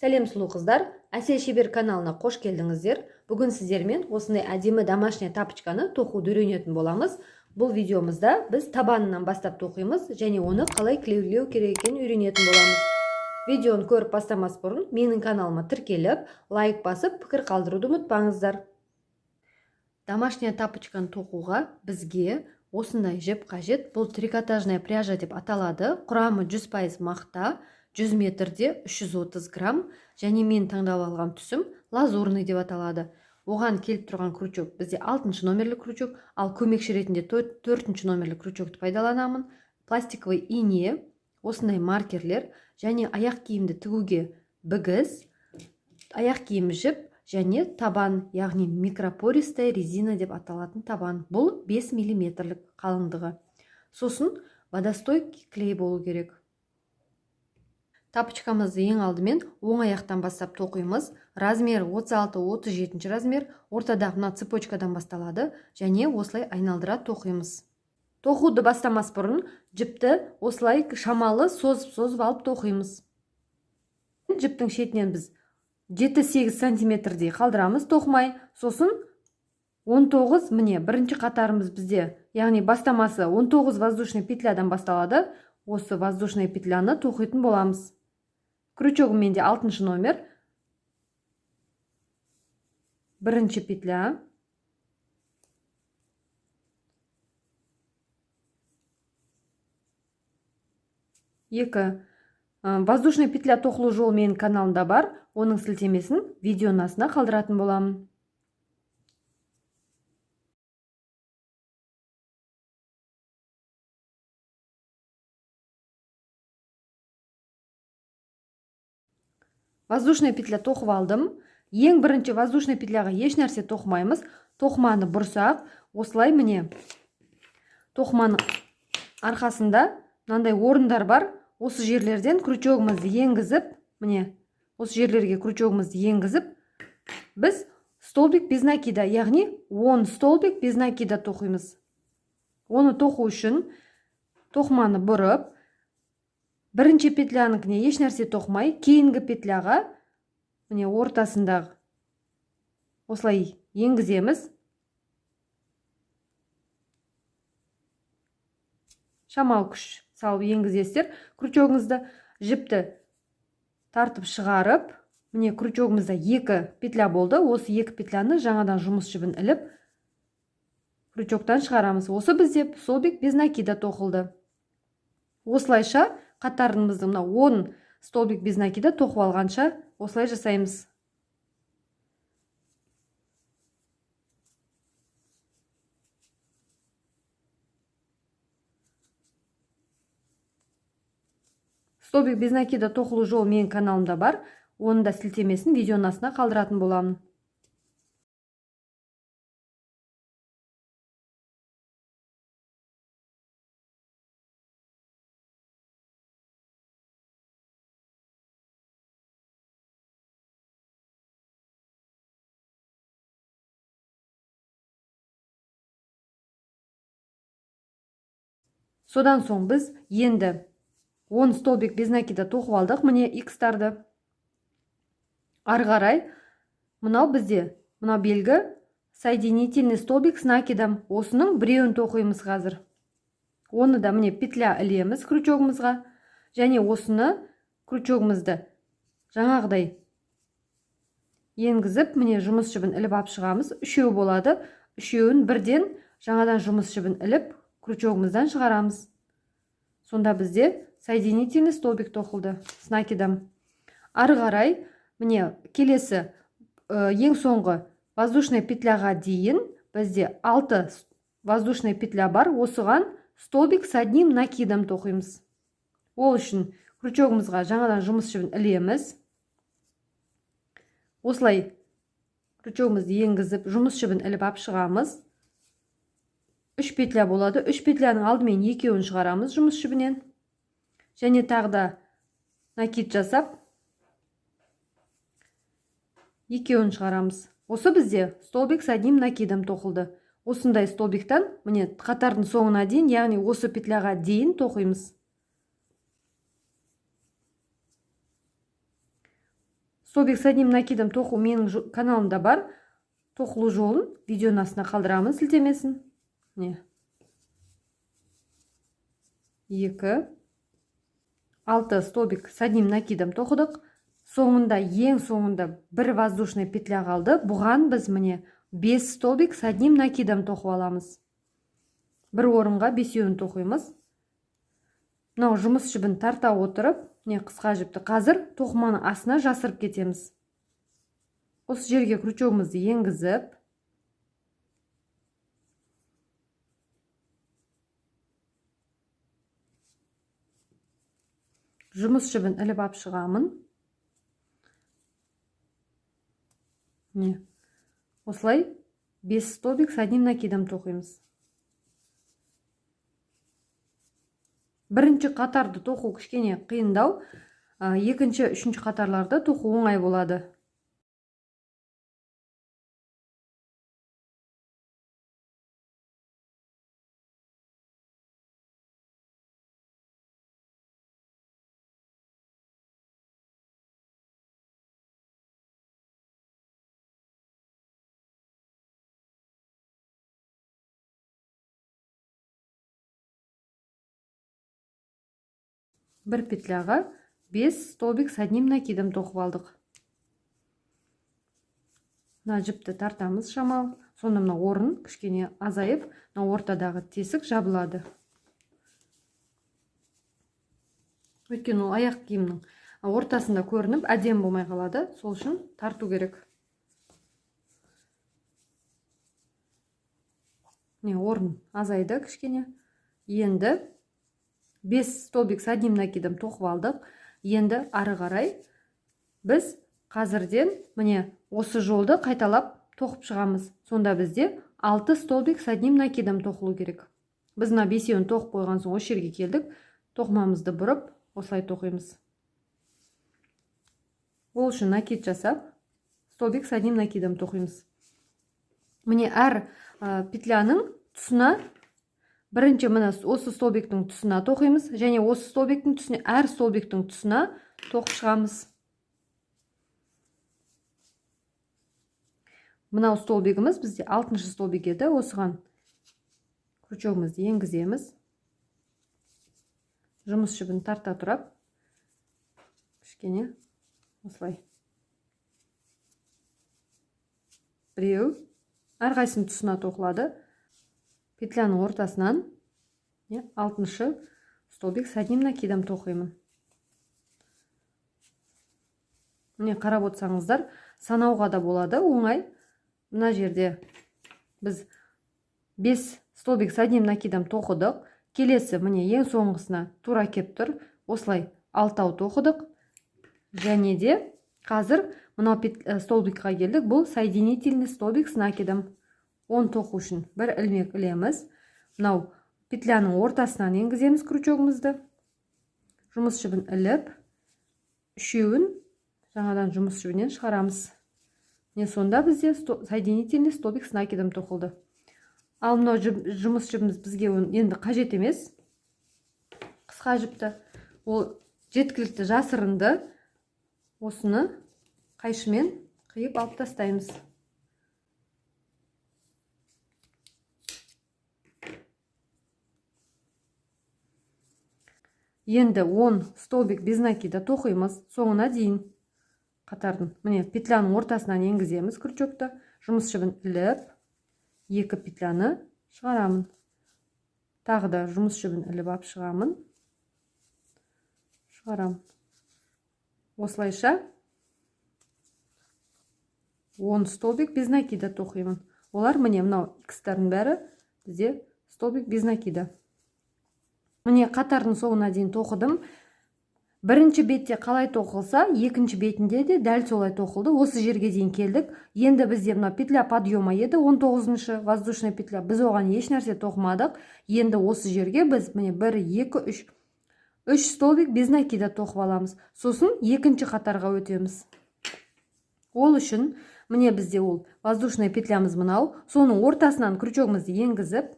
Сәлем сұлу қыздар, Әсел Шебер каналына қош келдіңіздер. Бүгін сіздермен осындай әдемі домашняя тапочканы тоқуды үйренетін боламыз. Бұл видеомызда біз табанынан бастап тоқимыз және оны қалай клейлеу керек екенін үйренетін боламыз. Видеоны көріп бастамас бұрын менің каналыма тіркеліп, лайк басып, пікір қалдыруды ұмытпаңыздар. Домашняя тапочканы тоқуға бізге осындай жіп қажет. Бұл трикотажная пряжа деп аталады. Құрамы 100% мақта, 100 метрде 330 грамм, және мен таңдап алған түсім лазурный деп аталады. Оған келіп тұрған крючок бізде 6 номерлі крючок, ал көмекші ретінде 4 номерлі крючокты пайдаланамын. Пластиковый ине, осындай маркерлер және аяқ киімді тігуге бігіз, аяқ киім жіп және табан, яғни микропористая резина деп аталатын табан. Бұл 5 мм қалыңдығы. Сосын водостойкий клей болу керек. Тапочкамызды ең алдымен оң аяқтан бастап тоқимыз. Размері 36-37 размер, ортадағы мына цепочкадан басталады және осылай айналдыра тоқимыз. Тоқуды бастамас бұрын жіпті осылай шамалы созып алып тоқимыз. Жіптің шетінен біз 7-8 сантиметрдей қалдырамыз тоқмай. Сосын 19, міне бірінші қатарымыз бізде, яғни бастамасы 19 воздушный петлядан басталады. Осы воздушный петляны тоқитын боламыз. Крючогым менде 6 номер. Бірінші петля. Екі. Воздушный петля тоқылу жолы менің каналымда бар. Оның сілтемесін видеоның астына қалдыратын боламын. Воздушный петля тоқып алдым. Ең бірінші воздушный петляға еш нәрсе тоқымаймыз. Тоқыманы бұрсақ, осылай міне тоқыманың арқасында мынандай орындар бар. Осы жерлерден крючогымызды енгізіп, міне осы жерлерге крючогымызды енгізіп, біз столбик без накида, яғни 10 столбик без накида тоқимыз. Оны тоқу үшін тоқыманы бұрып, бірінші петляныкіне еш нәрсе тоқымай, кейінгі петляға міне ортасындағы осылай енгіземіз. Шамал күш салып енгізесіздер. Крючогыңызды жіпті тартып шығарып, міне крючогымызда 2 петля болды. Осы 2 петляны жаңадан жұмыс жібін іліп, крючоктан шығарамыз. Осы бізде столбик без накида тоқылды. Осылайша қатарымызды 10 столбик без накида тоқып алғанша осылай жасаймыз. Столбик без накида тоқылу жолы менің каналымда бар. Оның да сілтемесін видеоның астына қалдыратын боламын. Содан соң біз енді 10 столбик без накида тоқып алдық. Міне X-тарды. Ары қарай мынау бізде, мынау белгі соединительный столбик с накидом. Осының біреуін тоқимыз қазір. Оны да міне петля ілеміз крючогымызға. Және осыны крючогымызды жаңағыдай енгізіп, міне жұмыс жібін іліп ап шығамыз. Үшеу болады. Үшеуін бірден жаңадан жұмыс жібін іліп крючогымыздан шығарамыз. Сонда бізде соединительный столбик тоқылды с накидом. Ары қарай міне келесі ең соңғы воздушный петляға дейін бізде 6 воздушный петля бар. Осыған столбик с одним накидом тоқимыз. Ол үшін крючогымызға жаңадан жұмыс жібін ілеміз. Осылай крючогымызды енгізіп, жұмыс жібін іліп ап шығамыз. 3 петля болады. 3 петляның алдымен екеуін шығарамыз жұмыс жібінен. Және тағда накид жасап, екеуін шығарамыз. Осы бізде столбик с одним накидом тоқылды. Осындай столбиктан міне қатардың соңына дейін, яғни осы петляға дейін тоқимыз. столбик с одним накидом тоқу менің каналымда бар. Тоқылу жолын видеоның астына қалдырамын сілтемесін. Не. 2 6 столбик с одним накидом тоқыдық. Соңында, ең соңында бір воздушный петля қалды. Бұған біз міне 5 столбик с одним накидом тоқып аламыз. Бір орынға 5-еуін тоқимыз. Мынау жұмыс жібін тарта отырып, не қысқа жіпті қазір тоқыманың астына жасырып кетеміз. Осы жерге крючогымызды енгізіп, жұмыс жібін іліп ап шығамын. Не. Осылай 5 столбик с одним накидом тоқимыз. Бірінші қатарды тоқу кішкене қиындау, екінші, үшінші қатарларды тоқу оңай болады. Бір петляға 5 столбик с одним накидом тоқып алдық. Мына жіпті тартамыз шамал. Сонда мына орын кішкене азайып, мына ортадағы тесік жабылады. Өйткені ол аяқ киімнің ортасында көрініп, әдем болмай қалады. Сол үшін тарту керек. Не, орын азайды кішкене. Енді 5 столбик с одним накидом тоқып алдық. Енді ары қарай біз қазірден міне осы жолды қайталап тоқып шығамыз. Сонда бізде 6 столбик с одним накидом тоқылу керек. Біз мына 5-еуін тоқып қойған соң осы жерге келдік. Тоқымамызды бұрып, осылай тоқимыз. Ол үшін накид жасап, столбик с одним накидом тоқимыз. Міне әр петляның тұсына бірінші мына осы столбиктің тұсына тоқимыз, және осы столбиктің тұсына, әр столбиктің тұсына тоқып шығамыз. Мынау столбигіміз бізде 6-шы столбик еді. Осыған крючогымызды енгіземіз. Жұмыс жібін тарта тұрап, кішкене осылай. Біреу әрқайсының тұсына тоқылады. Петляның ортасынан 6-шы столбик с одним накидом тоқимын. Міне қарап отырсаңыздар, санауға да болады, оңай. Мына жерде біз 5 столбик с одним накидом тоқыдық. Келесі міне ең соңғысына тура кеп тұр. Осылай 6-ау тоқыдық. Және де қазір мынау столбикқа келдік. Бұл соединительный столбик с накидом. 10 тоқу үшін бір ілмек ілеміз. Мынау петляның ортасынан енгіземіз крючогымызды. Жұмыс жібін іліп, үшеуін жаңадан жұмыс жібінен шығарамыз. Не сонда бізде соединительный столбик с накидом тоқылды. Ал мынау жұмыс жібіміз бізге енді қажет емес. Қысқа жіпті. Ол жеткілікті жасырынды. Осыны қайшымен қиып алып тастаймыз. Енді 10 столбик без накида тоқимыз. Соңына дейін қатардың. Міне петляның ортасынан енгіземіз крючокты. Жұмыс жібін іліп, 2 петляны шығарамын. Тағы да жұмыс жібін іліп ап шығамын. Шығарам. Осылайша 10 столбик без накида тоқимын. Олар міне мынау X-тардың бәрі бізде столбик без накида. Міне қатардың соңына дейін тоқыдым. Бірінші бетте қалай тоқылса, екінші бетінде де дәл солай тоқылды. Осы жерге дейін келдік. Енді бізде мына петля подъема еді, 19-шы воздушный петля. Біз оған еш нәрсе тоқымадық. Енді осы жерге біз міне 1, 2, 3 столбик без накида тоқып аламыз. Сосын екінші қатарға өтеміз. Ол үшін міне бізде ол воздушный петлямыз мынау. Соның ортасынан крючогымызды енгізіп,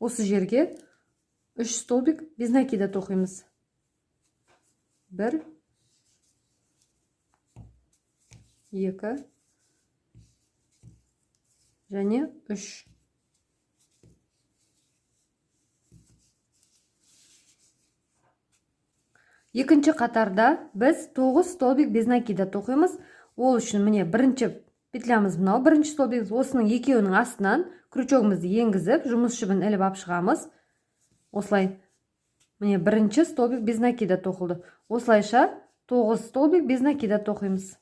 осы жерге 3 столбик без накида тоқимыз. 1, 2 және 3. Екінші қатарда біз 9 столбик без накида тоқимыз. Ол үшін міне бірінші петлямыз мынау, бірінші столбик. Осының екеуінің астынан крючогымызды енгізіп, жұмыс жібін іліп алып шығамыз. Осылай. Міне бірінші столбик без накида тоқылды. Осылайша 9 столбик без накида тоқимыз.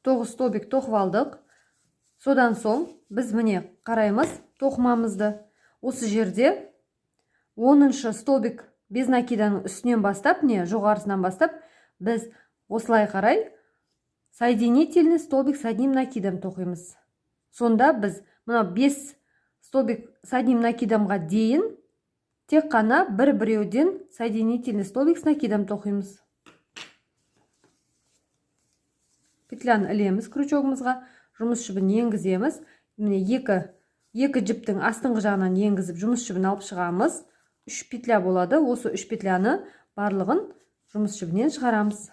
9 столбик тоқып алдық. Содан соң біз міне қараймыз тоқымамызды. Осы жерде 10-шы столбик без накиданың үстінен бастап, не жоғарысынан бастап, біз осылай қарай соединительный столбик с одним накидом тоқимыз. Сонда біз мына 5 столбик с одним накидамға дейін тек қана бір-біреуден соединительный столбик с накидом тоқимыз. Петляны ілеміз крючогымызға, жұмыс жібін енгіземіз. Міне екі жіптің астыңғы жағынан енгізіп жұмыс жібін алып шығамыз. 3 петля болады. Осы 3 петляны барлығын жұмыс жібінен шығарамыз.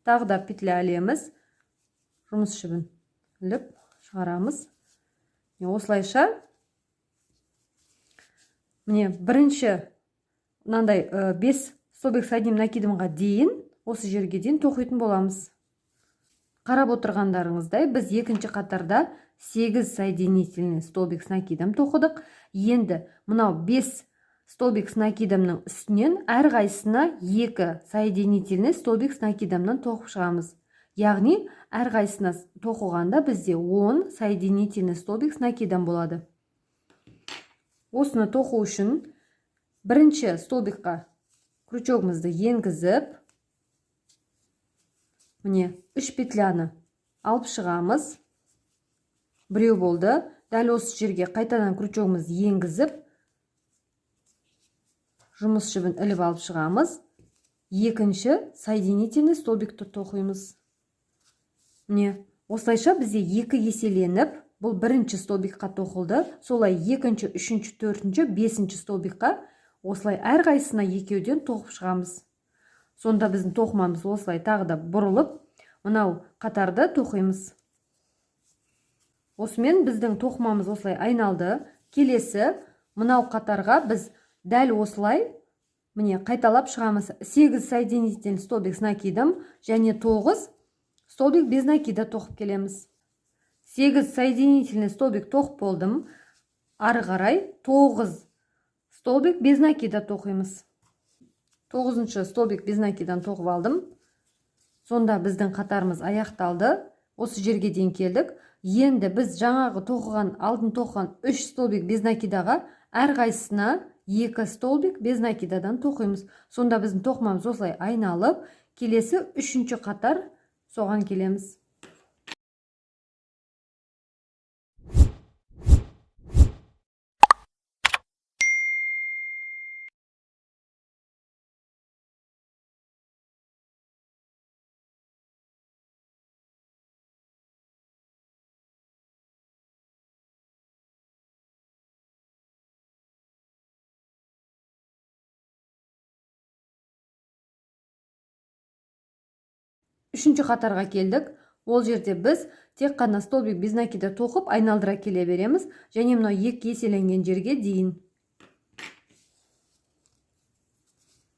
Тағы да петля ілеміз. Жұмыс жібін іліп шығарамыз. Осылайша міне бірінші мынандай 5 столбик с одним накидымға дейін осы жерге дейін тоқитын боламыз. Қарап отырғандарыңыздай біз екінші қатарда 8 соединительный столбик с накидом тоқыдық. Енді мынау 5 столбик с накидамның үстінен әрқайсысына 2 соединительный столбик с накидамнан тоқып шығамыз. Яғни әрқайсысына тоқығанда бізде 10 соединительный столбик с накидам болады. Осыны тоқу үшін бірінші столбикқа крючогымызды енгізіп, міне 3 петляны алып шығамыз. Біреу болды. Дәл осы жерге қайтадан крючогымызды енгізіп, жұмыс жібін іліп алып шығамыз. Екінші соединительный столбикті тоқимыз. Міне, осылайша бізде 2 еселеніп, бұл бірінші столбикқа тоқылды. Солай екінші, үшінші, төртінші, бесінші столбикқа осылай әрқайсысына екеуден тоқып шығамыз. Сонда біздің тоқымамыз осылай тағы да бұрылып, мынау қатарды тоқимыз. Осымен біздің тоқымамыз осылай айналды. Келесі мынау қатарға біз дәл осылай міне қайталап шығамыз. 8 соединительный столбик с накидом және 9 столбик без накида тоқып келеміз. 8 соединительный столбик тоқып болдым. Ары қарай 9 столбик без накида тоқимыз. 9-шы столбик без накидан тоқып алдым. Сонда біздің қатарымыз аяқталды. Осы жерге дейін келдік. Енді біз жаңағы тоқыған, алдын тоқыған 3 столбик без накидаға әрқайсысына 2 столбик без накидадан тоқимыз. Сонда біздің тоқымамыз осылай айналып, келесі 3-ші қатар соған келеміз. Үшінші қатарға келдік. Ол жерде біз тек қана столбик без накида тоқып айналдыра келе береміз. Және мынау 2 еселенген жерге дейін.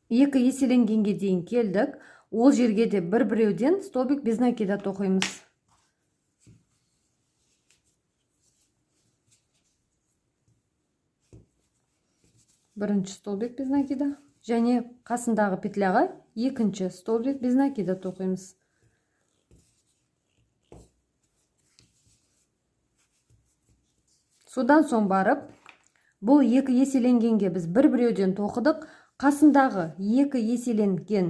2 еселенгенге дейін келдік. Ол жерге де бір-біреуден столбик без накида тоқимыз. Бірінші столбик без накида. Және қасындағы петляға екінші столбик без накида тоқимыз. Содан соң барып, бұл 2 еселенгенге біз бір-біреуден тоқыдық. Қасындағы 2 еселенген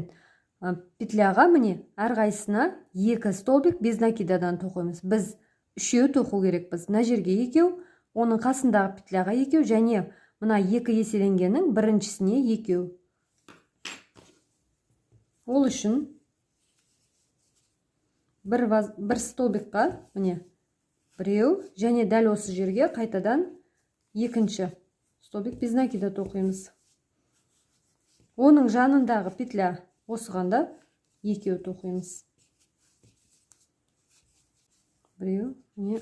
петляға міне әрқайсысына 2 столбик без накидадан тоқимыз. Біз 3 тоқу керекпіз. Мына жерге 2, оның қасындағы петляға 2 және мына 2 еселенгеннің біріншісіне 2. Ол үшін бір столбикқа міне біреу және дәл осы жерге қайтадан екінші столбик без накида тоқимыз. Оның жанындағы петля осығанда 2 тоқимыз. Біреу, міне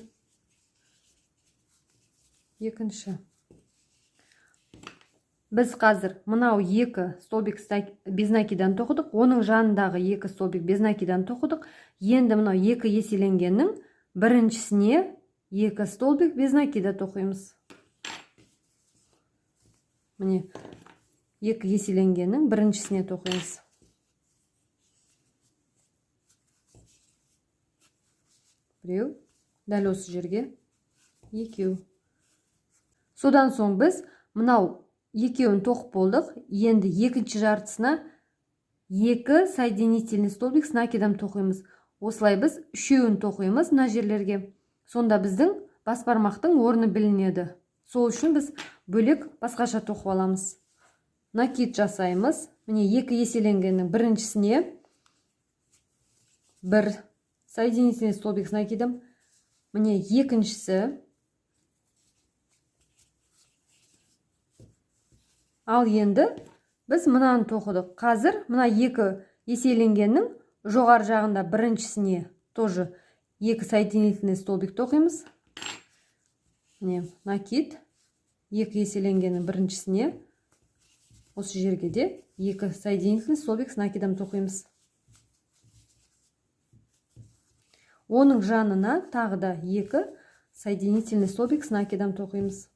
екінші. Біз қазір мынау екі столбик без накидан тоқыдық, оның жанындағы екі столбик без накидан тоқыдық. Енді мынау екі еселенгеннің біріншісіне екі столбик без накида тоқимыз. Міне, екі еселенгеннің біріншісіне тоқимыз. Біреу, дәл осы жерге екеу. Содан соң біз мынау екеуін тоқып болдық. Енді екінші жартысына екі соединительный столбик с накидом тоқимыз. Осылай біз үшеуін тоқимыз мына жерлерге. Сонда біздің бас бармақтың орны білінеді. Сол үшін біз бөлек басқаша тоқып аламыз. Накид жасаймыз. Міне екі еселенгеннің біріншісіне бір соединительный столбик с накидом. Міне екіншісі. Ал енді біз мынаны тоқыдық. Қазір мына екі еселенгеннің жоғар жағында біріншісіне тоже екі соединительный столбик тоқимыз. Міне накид. Екі еселенгеннің біріншісіне осы жерге де екі соединительный столбик с накидом тоқимыз. Оның жанына тағы да екі соединительный столбик с накидом тоқимыз.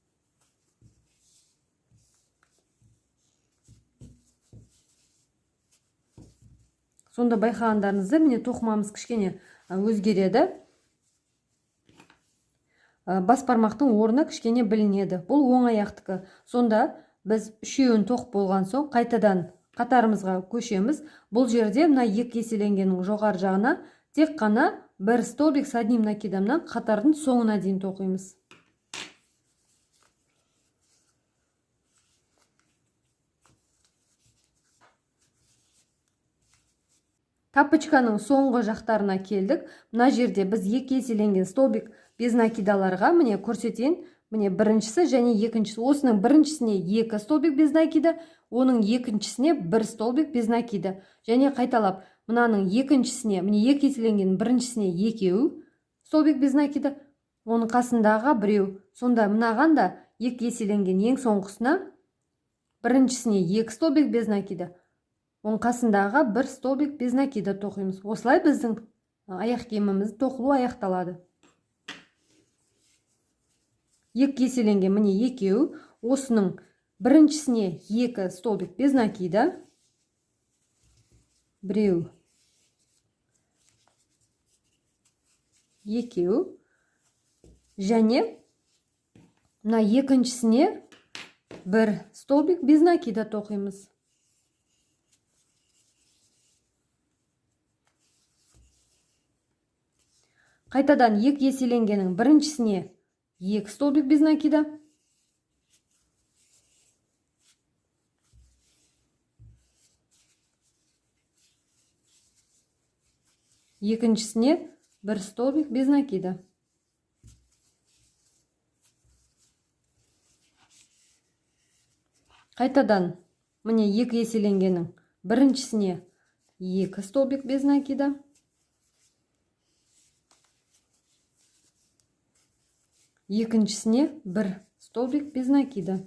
Сонда байқағандарыңызды, міне тоқымамыз кішкене өзгереді. Бас бармақтың орны кішкене білінеді. Бұл оң аяқтікі. Сонда біз үшеуін тоқып болған соң қайтадан қатарымызға көшеміз. Бұл жерде мына екі еселенгеннің жоғар жағына тек қана бір столбик с одним накидомнан қатардың соңына дейін тоқимыз. Тапочканың соңғы жақтарына келдік. Мына жерде біз екі еселенген столбик без накидаларға міне көрсетейін. Міне біріншісі және екіншісі. Осының біріншісіне екі столбик без накида, оның екіншісіне бір столбик без накида. Және қайталап, мынаның екіншісіне, міне екі еселенген біріншісіне екеу столбик без накида, оның қасындағы біреу. Сонда мынаған да екі еселенген ең соңғысына біріншісіне екі столбик без накида, оның қасындағы бір столбик без накида тоқимыз. Осылай біздің аяқ киіміміз тоқылу аяқталады. Екі еселенген міне екеу, осының біріншісіне екі столбик без накида, біреу, екеу, және мына екіншісіне бір столбик без накида тоқимыз. Қайтадан екі еселенгенің біріншісіне екі столбик без накида, екіншісіне бір столбик без накида. Қайтадан міне екі еселенгенің біріншісіне екі столбик без накида, екіншісіне бір столбик без накида.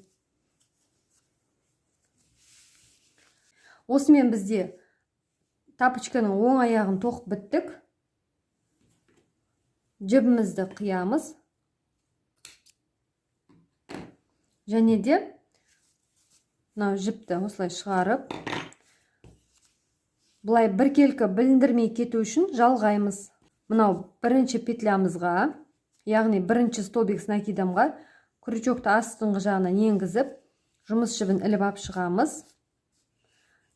Осымен бізде тапочканың оң аяғын тоқып біттік. Жібімізді қиямыз. Және де мынау жіпті осылай шығарып, бұлай біркелкі біліндірмей кету үшін жалғаймыз. Мынау бірінші петлямызға, яғни бірінші столбик с накидамға крючокты астыңғы жағынан енгізіп, жұмыс жібін іліп ап шығамыз.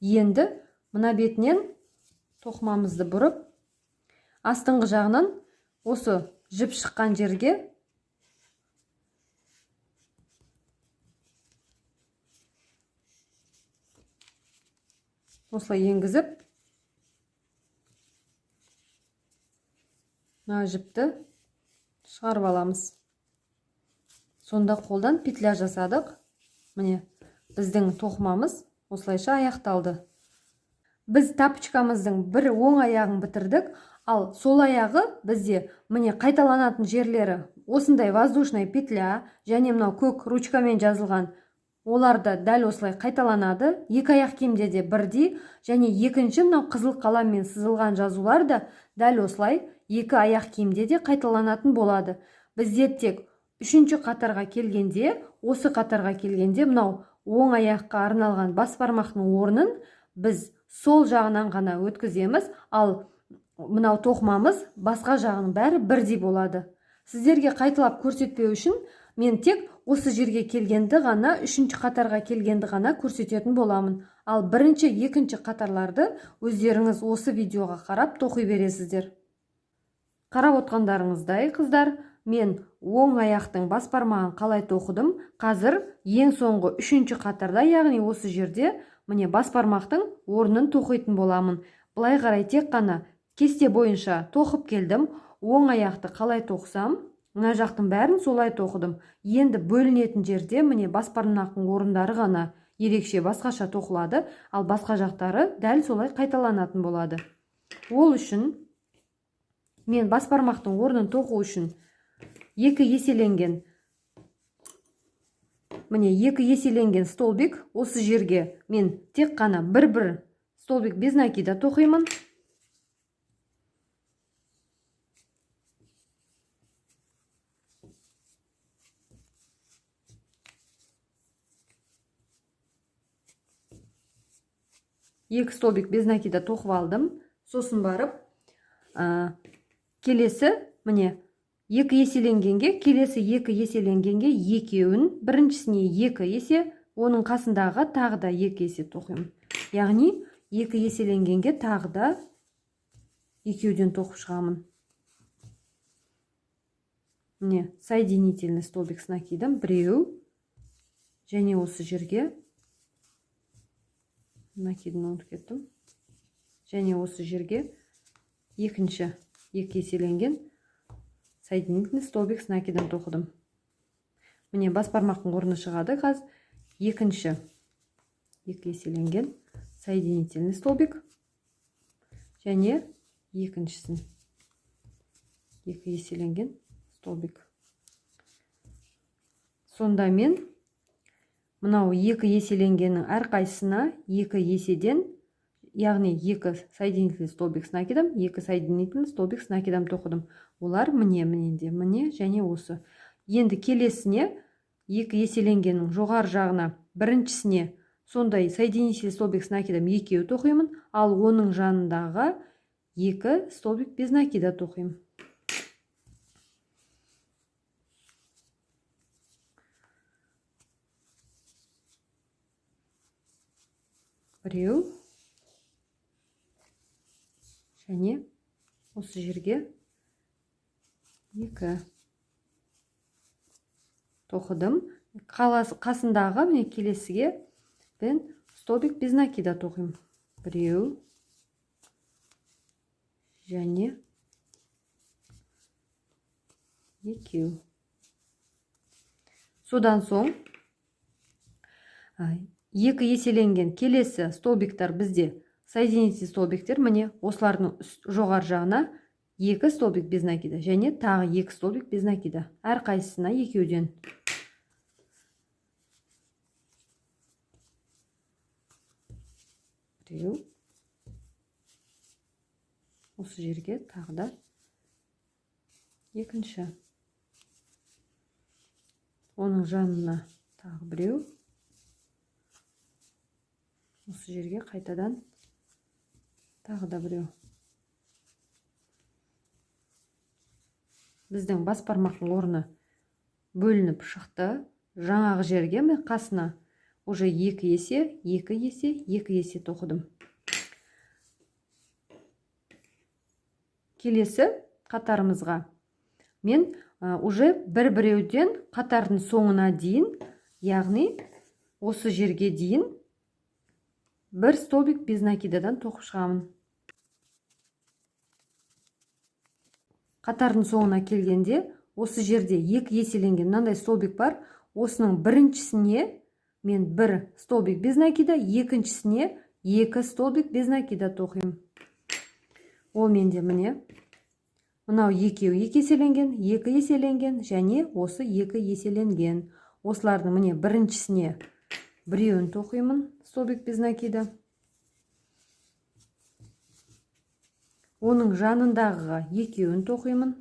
Енді мына бетінен тоқымамызды бұрып, астыңғы жағынан осы жіп шыққан жерге осылай енгізіп, мына жіпті шығарып аламыз. Сонда қолдан петля жасадық. Міне, біздің тоқымамыз осылайша аяқталды. Біз тапочкамыздың бір оң аяғын бітірдік, Ал сол аяғы бізде міне қайталанатын жерлері осындай воздушная петля және мынау көк ручкамен жазылған оларда дәл осылай қайталанады. Екі аяқ киімде де бірдей және екінші мынау қызыл қаламмен сызылған жазулар да дәл осылай екі аяқ киімде де қайталанатын болады. Бізде тек үшінші қатарға келгенде, осы қатарға келгенде мынау оң аяққа арналған бас бармақтың орнын біз сол жағынан ғана өткіземіз, ал мынау тоқымамыз басқа жағының бәрі бірдей болады. Сіздерге қайталап көрсетпеу үшін мен тек осы жерге келгенді ғана, үшінші қатарға келгенді ғана көрсететін боламын. Ал бірінші, екінші қатарларды өздеріңіз осы видеоға қарап тоқи бересіздер. Қарап отқандарыңыздай, қыздар, мен оң аяқтың бас бармағын қалай тоқыдым? Қазір ең соңғы үшінші қатарда, яғни осы жерде міне бас бармақтың орнын тоқитын боламын. Былай қарай тек қана кесте бойынша тоқып келдім. Оң аяқты қалай тоқсам, мына жақтың бәрін солай тоқыдым. Енді бөлінетін жерде міне бас бармақтың орындары ғана ерекше басқаша тоқылады, ал басқа жақтары дәл солай қайталанатын болады. Ол үшін мен бас бармақтың орнын тоқу үшін екі еселенген столбик осы жерге мен тек қана бір столбик без накида тоқимын. Екі столбик без накида тоқып алдым. Сосын барып, келесі міне екі еселенгенге, келесі екі еселенгенге екеуін, біріншісіне екі есе, оның қасындағы тағы да екі есе тоқимын. Яғни екі еселенгенге тағы да екеуден тоқып шығамын. Міне соединительный столбик с накидом біреу, және осы жерге накидын ұмытып кеттім. Және осы жерге екінші екі еселенген соединительный столбик с накидом тоқыдым. Міне бас бармақтың орны шығады. Қазір екінші екі еселенген соединительный столбик және екіншісін екі еселенген столбик. Сонда мен мынау екі еселенгеннің әрқайсысына екі еседен, яғни екі соединительный столбик с накидом, екі соединительный столбик с накидом тоқыдым. Олар міне және осы. Енді келесіне екі еселенгеннің жоғары жағына біріншісіне сондай соединительный столбик с накидом екеу тоқимын, ал оның жанындағы екі столбик без накида тоқимын. Біреу және осы жерге екі тоқыдым. Қасындағы міне келесіге мен столбик без накида тоқимын. Біреу және екеу. Содан соң екі еселенген келесі столбиктар бізде соединительный столбиктер, міне осылардың жоғары жағына екі столбик без накида және тағы екі столбик без накида. Әрқайсысына екеуден. Біреу. Осы жерге тағы да екінші. Оның жанына тағы біреу. Осы жерге қайтадан тағы да біреу. Біздің бас бармақтың орны бөлініп шықты. Жаңағы жерге мен қасына уже екі есе тоқыдым. Келесі қатарымызға мен уже біреуден қатардың соңына дейін, яғни осы жерге дейін бір столбик без накидадан тоқып шығамын. Қатардың соңына келгенде осы жерде екі еселенген мынандай столбик бар. Осының біріншісіне мен бір столбик без накида, екіншісіне екі столбик без накида тоқимын. Ол менде міне мынау екеуі 2 еселенген, 2 еселенген және осы 2 еселенген. Осылардың міне біріншісіне біреуін тоқимын столбик без накида. Оның жанындағыға екеуін тоқимын.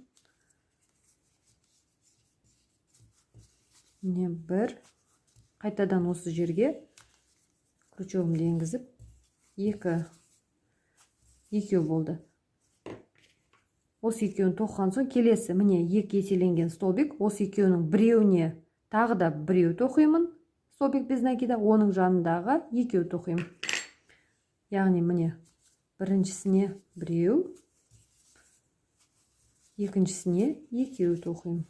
Міне бір. Қайтадан осы жерге крючогымды енгізіп, екеу болды. Осы екеуін тоққан соң келесі міне 2 еселенген столбик. Осы екеуінің біреуіне тағы да біреу тоқимын. Столбик без накида. Оның жанындағы екеу тоқимын. Яғни міне біріншісіне біреу, екіншісіне екеу тоқимын.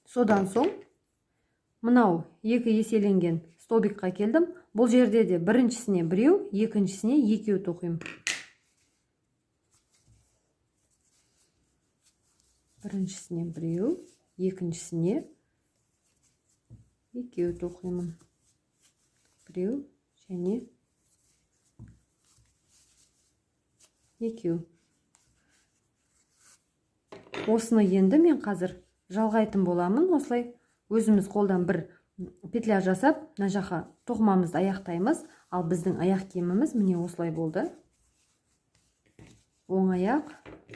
Содан соң мынау 2 еселенген столбикқа келдім. Бұл жерде де біріншісіне біреу, екіншісіне екеу тоқимын. Біріншісіне біреу, екіншісіне екеу тоқимын. Біреу және екеу. Осыны енді мен қазір жалғайтын боламын. Осылай өзіміз қолдан бір петля жасап, мына жаққа тоқымамызды аяқтаймыз. Ал біздің аяқ киіміміз міне осылай болды. Оң аяқ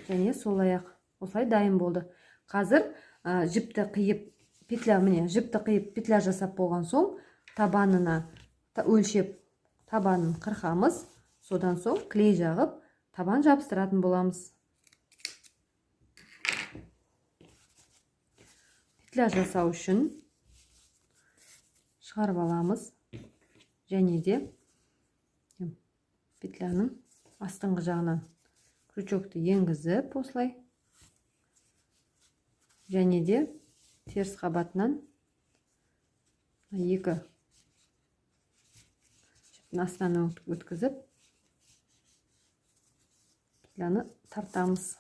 және сол аяқ осылай дайын болды. Қазір жіпті қиып петля жасап болған соң табанына өлшеп табанын қырқамыз. Содан соң клей жағып табан жабыстыратын боламыз. Петля жасау үшін шығарып аламыз. Және де петляның астыңғы жағынан крючокты енгізіп осылай. Және де теріс қабатынан екі жіптің астынан өткізіп петляны тартамыз.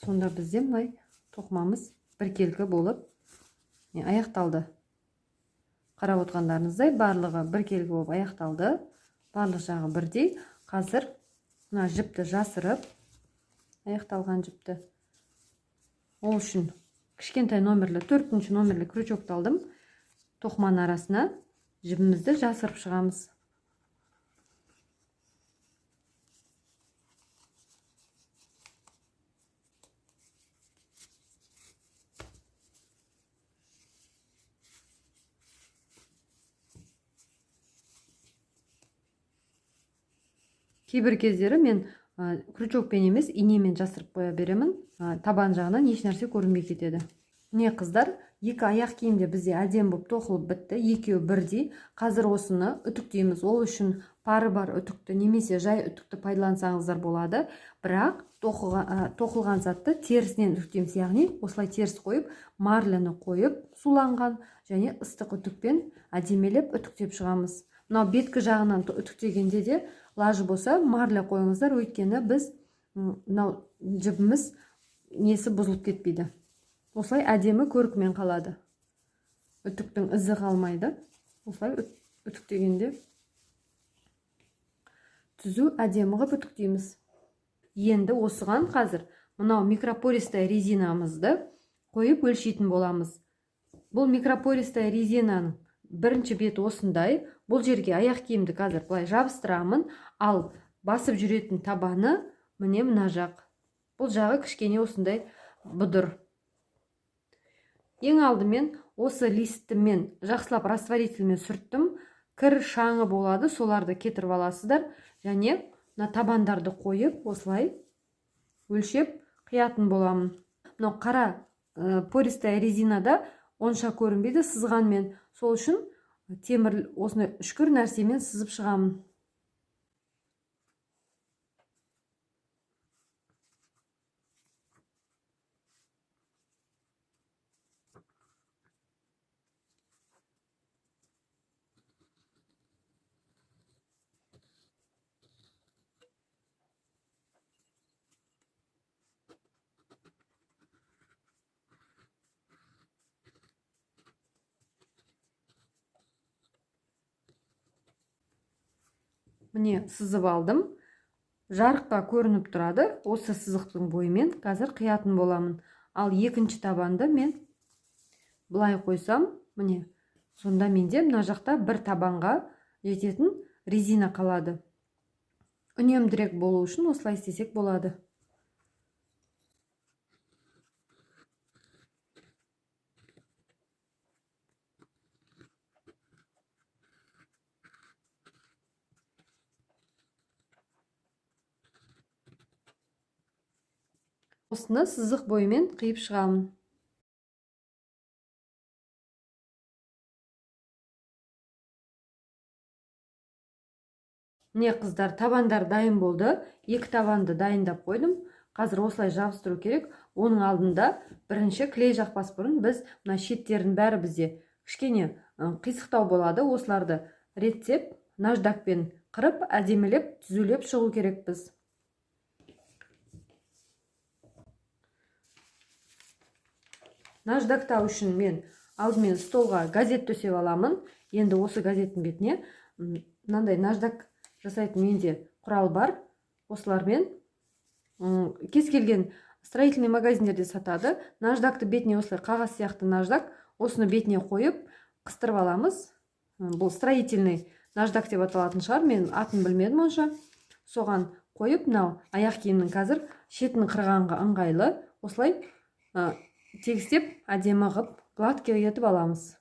Сонда бізде бұлай тоқымамыз біркелкі болып аяқталды. Қарап отырғандарыңыздай барлығы біркелкі болып аяқталды. Барлық жағы бірдей. Қазір мына жіпті жасырып, аяқталған жіпті. Ол үшін кішкентай номерлі, 4-ші номерлі крючокты алдым. Тоқыманың арасына жібімізді жасырып шығамыз. Кейбір кездері мен крючокпен емес, инемен жасырып қоя беремін. Табан жағынан еш нәрсе көрінбей кетеді. Міне қыздар, 2 аяқ киімде бізде әдемі болып тоқылып бітті. Екеуі бірдей. Қазір осыны үтіктейміз. Ол үшін пары бар үтікті немесе жай үтікті пайдалансаңыздар болады. Бірақ тоқылған затты терісінен үтіктейміз. Яғни осылай теріс қойып, марлені қойып, суланған және ыстық үтікпен әдемелеп үтіктеп шығамыз. Мынау беткі жағынан үтіктегенде де лажы болса марля қойыңыздар, өйткені біз мынау жібіміз несі бұзылып кетпейді. Осылай әдемі көркімен қалады. Үтіктің ізі қалмайды. Осылай үтіктегенде түзу әдемі ғып үтіктейміз. Енді осыған қазір мынау микропористая резинамызды қойып өлшейтін боламыз. Бұл микропористая резинаның бірінші беті осындай. Бұл жерге аяқ киімді қазір былай жабыстырамын, ал басып жүретін табаны міне мына жақ. Бұл жағы кішкене осындай бұдыр. Ең алдымен осы листті мен жақсылап растворительмен сүрттім. Кір шаңы болады, соларды кетіріп аласыздар. Және табандарды қойып, осылай өлшеп қиятын боламын. Мынау қара пористая резинада онша көрінбейді сызғанмен. Сол үшін темір осындай үшкір нәрсемен сызып шығамын. Міне сызып алдым. Жарыққа көрініп тұрады. Осы сызықтың бойымен қазір қиятын боламын. Ал екінші табанды мен бұлай қойсам, міне сонда менде мына жақта бір табанға жететін резина қалады. Үнемдірек болу үшін осылай істесек болады. Осыны сызық бойымен қиып шығамын. Міне қыздар, табандар дайын болды. Екі табанды дайындап қойдым. Қазір осылай жабыстыру керек. Оның алдында бірінші клей жақпас бұрын біз мына шеттердің бәрі бізде кішкене қисықтау болады. Осыларды реттеп, наждакпен қырып, әдемілеп, түзулеп шығу керекпіз. Наждактау үшін мен алдымен столға газет төсеп аламын. Енді осы газеттің бетіне мынандай наждак жасайтын менде құрал бар. Осылармен кез келген строительный магазиндерде сатады. Наждакты бетіне осылай қағаз сияқты наждак, осыны бетіне қойып қыстырып аламыз. Бұл строительный наждак деп аталатын шығар, мен атын білмедім онша. Соған қойып, мынау аяқ киімнің қазір шетін қырғанға ыңғайлы, осылай тегістеп, әдемі ғып, гладкий етіп аламыз.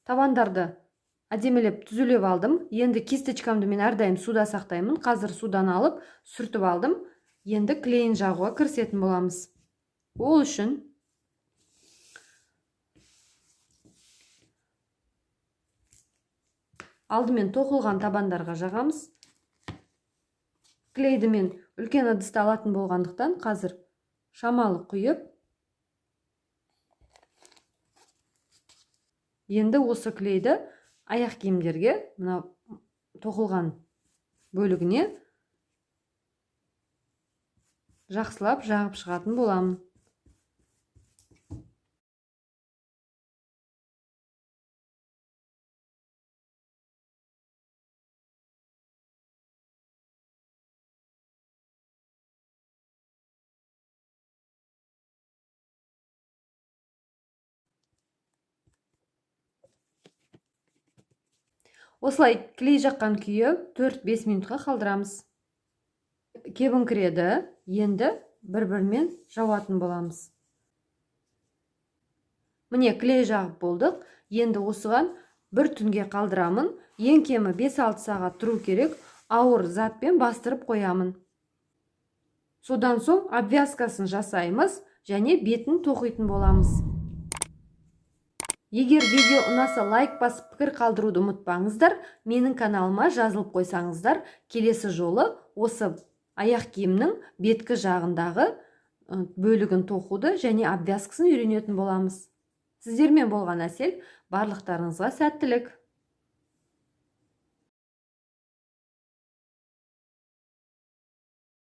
Табандарды әдемелеп түзулеп алдым. Енді кисточкамды мен әрдайым суда сақтаймын. Қазір судан алып, сүртіп алдым. Енді клейін жағуға кірісетін боламыз. Ол үшін алдымен тоқылған табандарға жағамыз. Клейді мен үлкен ыдыста алатын болғандықтан қазір шамалы құйып, енді осы клейді аяқ киімдерге, мына тоқылған бөлігіне жақсылап жағып шығатын боламын. Осылай клей жаққан күйі 4-5 минутқа қалдырамыз. Кебіңкіреді, енді бір-бірімен жауатын боламыз. Міне клей жағып болдық. Енді осыған бір түнге қалдырамын. Ең кемі 5-6 сағат тұру керек. Ауыр затпен бастырып қоямын. Содан соң обвязкасын жасаймыз және бетін тоқитын боламыз. Егер видео ұнаса лайк басып пікір қалдыруды ұмытпаңыздар. Менің каналыма жазылып қойсаңыздар, келесі жолы осы аяқ киімнің беткі жағындағы бөлігін тоқуды және обвязкасын үйренетін боламыз. Сіздермен болған Әсел, барлықтарыңызға сәттілік.